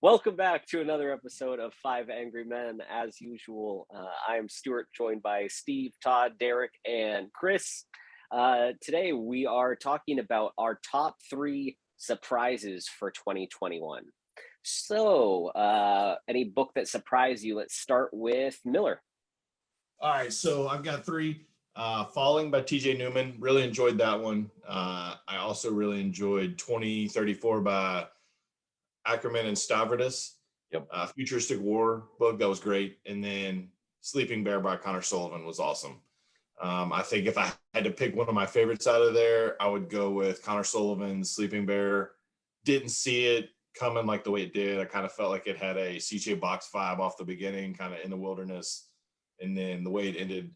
Welcome back to another episode of Five Angry Men. As usual, I am Stuart, joined by Steve, Todd, Derek, and Chris. Today, we are talking about our top 3 surprises for 2021. So, any book that surprised you? Let's start with Miller. All right, so I've got 3. Falling by TJ Newman. Really enjoyed that one. I also really enjoyed 2034 by Ackerman and Stavridis. Yep. Futuristic War book, that was great. And then Sleeping Bear by Connor Sullivan was awesome. I think if I had to pick one of my favorites out of there, I would go with Connor Sullivan's Sleeping Bear. Didn't see it coming like the way it did. I kind of felt like it had a CJ Box vibe off the beginning, kind of in the wilderness. And then the way it ended,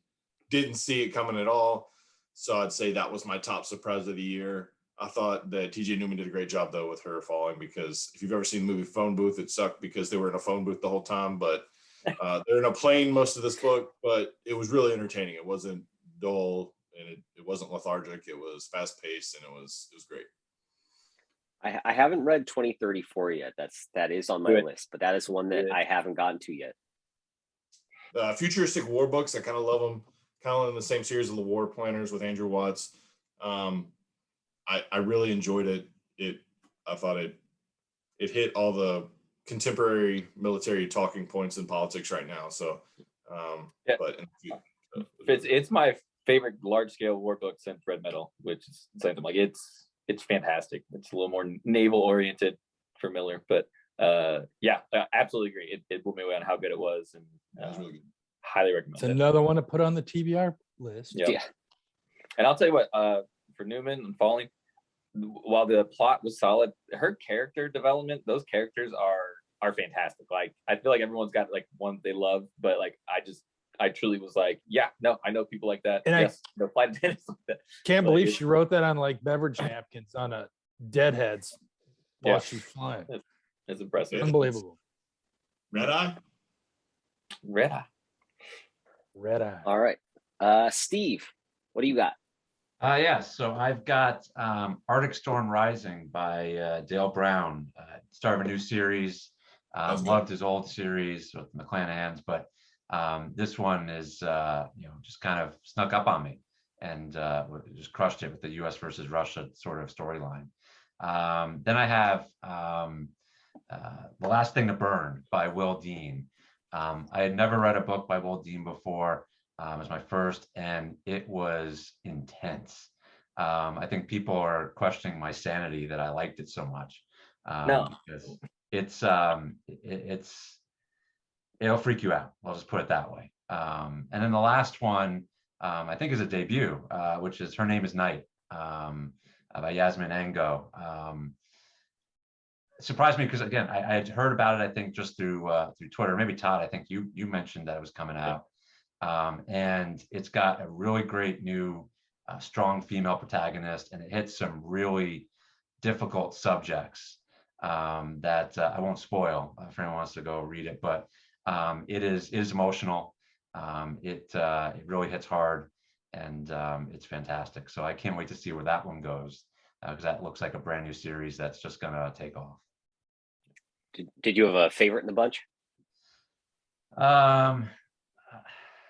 didn't see it coming at all. So I'd say that was my top surprise of the year. I thought that TJ Newman did a great job, though, with her falling, because if you've ever seen the movie Phone Booth, it sucked because they were in a phone booth the whole time. But they're in a plane most of this book, but it was really entertaining. It wasn't dull, and it wasn't lethargic. It was fast-paced, and it was great. I haven't read 2034 yet. That is on my list, but that is one that I haven't gotten to yet. Futuristic War Books, I kind of love them, kind of in the same series of the War Planners with Andrew Watts. I really enjoyed it. I thought it hit all the contemporary military talking points in politics right now. So, but it's my favorite large scale war book since Red Metal, which is something like it's fantastic. It's a little more naval oriented for Miller, but yeah, I absolutely agree. It blew me away on how good it was, and it was really good. Highly recommend it's another one to put on the TBR list. Yeah. And I'll tell you what, for Newman and Falling, while the plot was solid, her character development, those characters are fantastic. Like, I feel like everyone's got like one they love, but like I truly was like, yeah, no, I know people like that. And yes, no flight attendants like that. Can't believe she wrote that on like beverage napkins on a deadheads while she's flying. It's impressive. Unbelievable. Red Eye. All right. Steve, what do you got? So I've got Arctic Storm Rising by Dale Brown. Start of a new series. Loved his old series with McClanahan's, but this one is just kind of snuck up on me and just crushed it with the U.S. versus Russia sort of storyline. Then I have The Last Thing to Burn by Will Dean. I had never read a book by Will Dean before. It was my first, and it was intense. I think people are questioning my sanity that I liked it so much. No, because it'll freak you out. I'll just put it that way. And then the last one, I think, is a debut, which is Her Name Is Night, by Yasmin Ango. It surprised me because, again, I had heard about it, I think, just through Twitter. Maybe Todd, I think you mentioned that it was coming out. And it's got a really great new strong female protagonist, and it hits some really difficult subjects that I won't spoil if anyone wants to go read it, but it is emotional. It really hits hard, and it's fantastic. So I can't wait to see where that one goes, because that looks like a brand new series that's just gonna take off. Did you have a favorite in the bunch?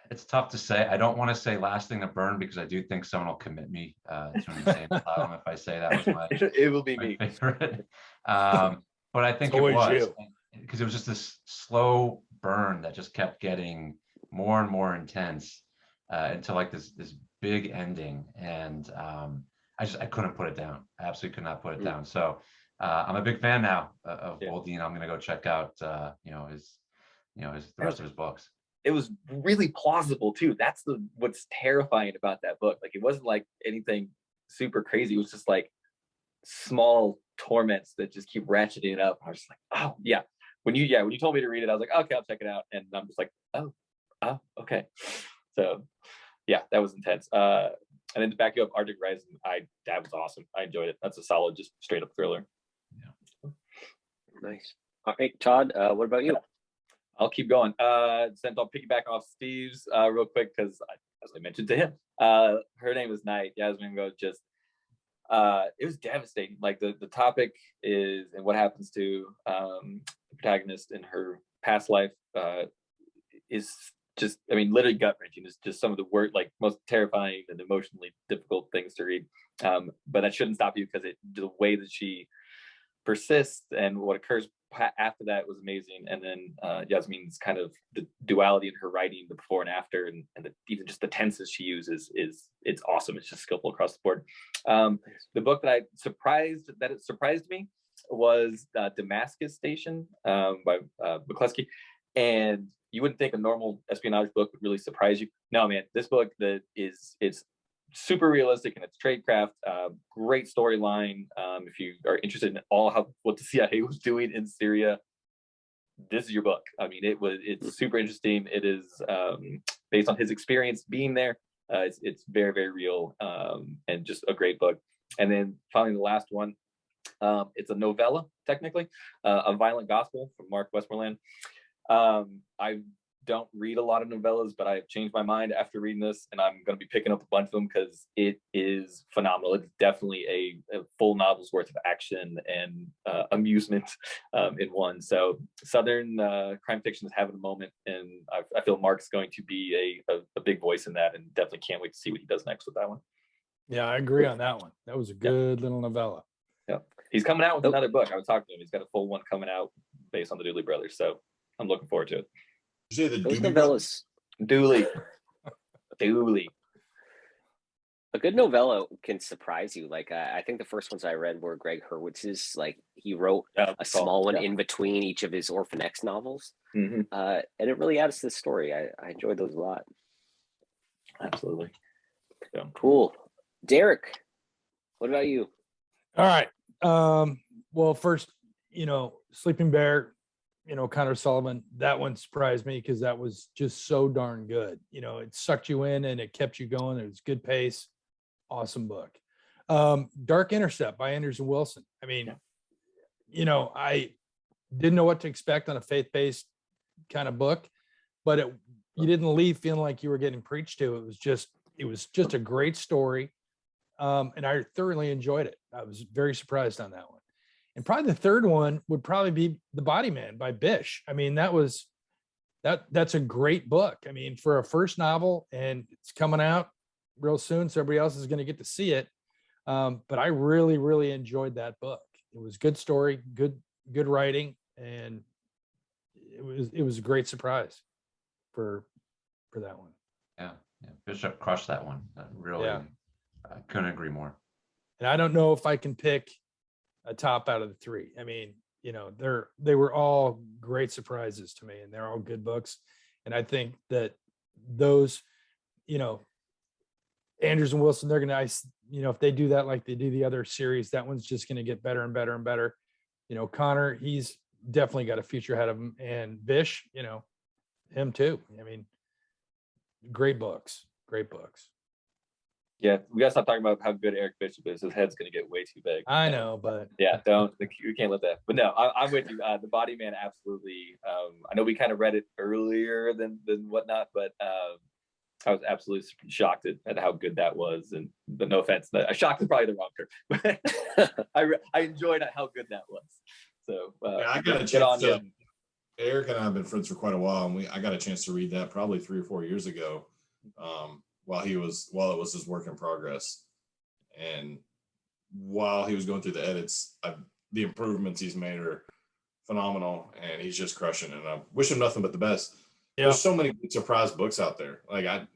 It's tough to say. I don't want to say Last Thing to Burn, because I do think someone will commit me to an insane asylum if I say that was my it will be me favorite. But I think it was, because it was just this slow burn that just kept getting more and more intense until like this big ending, and I couldn't put it down. I absolutely could not put it down. So I'm a big fan now of Will Dean. I'm going to go check out the rest of his books. It was really plausible too. That's what's terrifying about that book. Like, it wasn't like anything super crazy. It was just like small torments that just keep ratcheting it up. I was just like, oh yeah. When you told me to read it, I was like, okay, I'll check it out. And I'm just like, oh, okay. So yeah, that was intense. And then to back you up, Arctic Rising, that was awesome. I enjoyed it. That's a solid, just straight up thriller. Yeah. Nice. All right, Todd, what about you? I'll keep going. Since I'll piggyback off Steve's real quick, because as I mentioned to him, Her Name Is Night. Yasmin goes just, it was devastating. Like the topic is, and what happens to protagonist in her past life is just, I mean, literally gut wrenching. It's just some of the like most terrifying and emotionally difficult things to read. But that shouldn't stop you, because the way that she persists and what occurs after that was amazing. And then Yasmin's kind of the duality in her writing, the before and after, and even just the tenses she uses it's awesome. It's just skillful across the board. The book that it surprised me was Damascus Station by McCluskey. And you wouldn't think a normal espionage book would really surprise you. No, man, this book it's super realistic in its tradecraft. Great storyline. If you are interested in what the CIA was doing in Syria, this is your book. I mean, it's super interesting. It is based on his experience being there. It's very, very real, and just a great book. And then finally, the last one, it's a novella, technically, A Violent Gospel from Mark Westmoreland. I don't read a lot of novellas, but I have changed my mind after reading this, and I'm going to be picking up a bunch of them because it is phenomenal. It's definitely a full novel's worth of action and amusement in one. So Southern crime fiction is having a moment, and I feel Mark's going to be a big voice in that, and definitely can't wait to see what he does next with that one. Yeah, I agree on that one. That was a good little novella. Yeah, he's coming out with another book. I was talking to him. He's got a full one coming out based on the Dooley brothers, so I'm looking forward to it. Did you say the Those Doobie novellas. Dooley. A good novella can surprise you. Like I think the first ones I read were Greg Hurwitz's. Like he wrote a small one in between each of his Orphan X novels, Mm-hmm. and it really adds to the story. I enjoyed those a lot. Absolutely. Yeah. Cool, Derek. What about you? All right. Well, first, Sleeping Bear, Connor Sullivan, that one surprised me because that was just so darn good. It sucked you in and it kept you going. It was good pace. Awesome book. Dark Intercept by Anderson Wilson. I mean, I didn't know what to expect on a faith-based kind of book, but you didn't leave feeling like you were getting preached to. It was just a great story. And I thoroughly enjoyed it. I was very surprised on that one. And probably the third one would probably be The Body Man by Bish. I mean, that's a great book. I mean, for a first novel, and it's coming out real soon, so everybody else is going to get to see it. But I really, really enjoyed that book. It was good story, good writing, and it was a great surprise for that one. Yeah. Bishop crushed that one. Really, I couldn't agree more. And I don't know if I can pick a top out of the three. I mean, they were all great surprises to me, and they're all good books. And I think that those, Andrews and Wilson, they're going to, if they do that like they do the other series, that one's just going to get better and better and better. Connor, he's definitely got a future ahead of him, and Bish, him too. I mean, great books. Yeah, we gotta stop talking about how good Eric Bishop is. His head's gonna get way too big. I know, but yeah, you can't let that. But no, I'm with you. The Body Man, absolutely. I know we kind of read it earlier than whatnot, but I was absolutely shocked at how good that was. And but no offense, shocked is probably the wrong term. But I enjoyed how good that was. So I got a chance to. Eric and I have been friends for quite a while, and I got a chance to read that probably 3 or 4 years ago. While it was his work in progress, and while he was going through the edits, the improvements he's made are phenomenal, and he's just crushing it. And I wish him nothing but the best. Yeah. There's so many surprise books out there. Like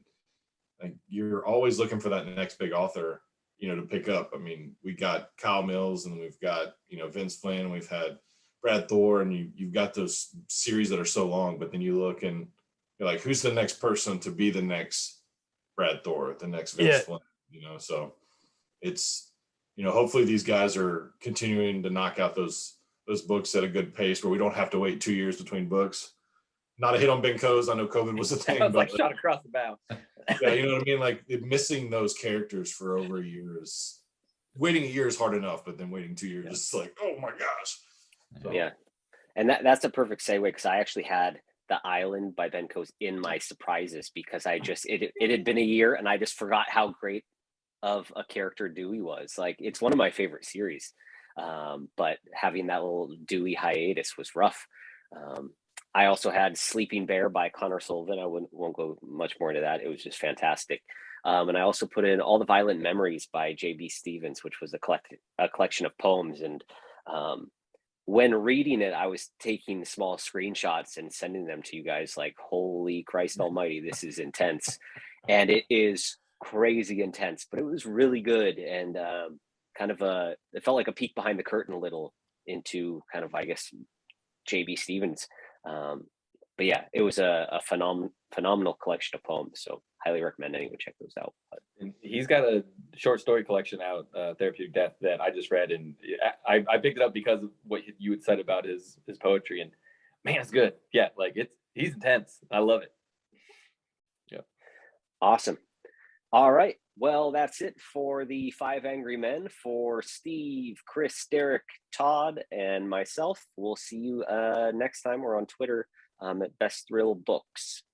you're always looking for that next big author, to pick up. I mean, we got Kyle Mills, and we've got Vince Flynn, we've had Brad Thor, and you've got those series that are so long. But then you look and you're like, who's the next person to be the next Brad Thor, the next Vince Flynn, so it's, hopefully these guys are continuing to knock out those books at a good pace where we don't have to wait 2 years between books. Not a hit on Ben Coase. I know COVID was a thing. I was like shot across the bow. Yeah, you know what I mean? Like missing those characters for over a year waiting a year is hard enough, but then waiting 2 years is like, oh my gosh. So. Yeah. And that's a perfect segue, because I actually had The Island by Ben Coase in my surprises, because it had been a year and I just forgot how great of a character Dewey was. Like, it's one of my favorite series, but having that little Dewey hiatus was rough. I also had Sleeping Bear by Connor Sullivan. I won't go much more into that. It was just fantastic. And I also put in All the Violent Memories by J.B. Stevens, which was a collection of poems. And when reading it, I was taking small screenshots and sending them to you guys like, holy Christ almighty, this is intense. And it is crazy intense, but it was really good. And it felt like a peek behind the curtain a little into kind of, I guess, J.B. Stevens. But yeah, it was a phenomenal collection of poems. So highly recommend anyone check those out. And he's got a short story collection out, Therapeutic Death, that I just read, and I picked it up because of what you had said about his poetry, and man, it's good. Yeah, like he's intense. I love it. Yeah. Awesome. All right. Well, that's it for the 5 Angry Men. For Steve, Chris, Derek, Todd, and myself, we'll see you next time. We're on Twitter at Best Thrill Books.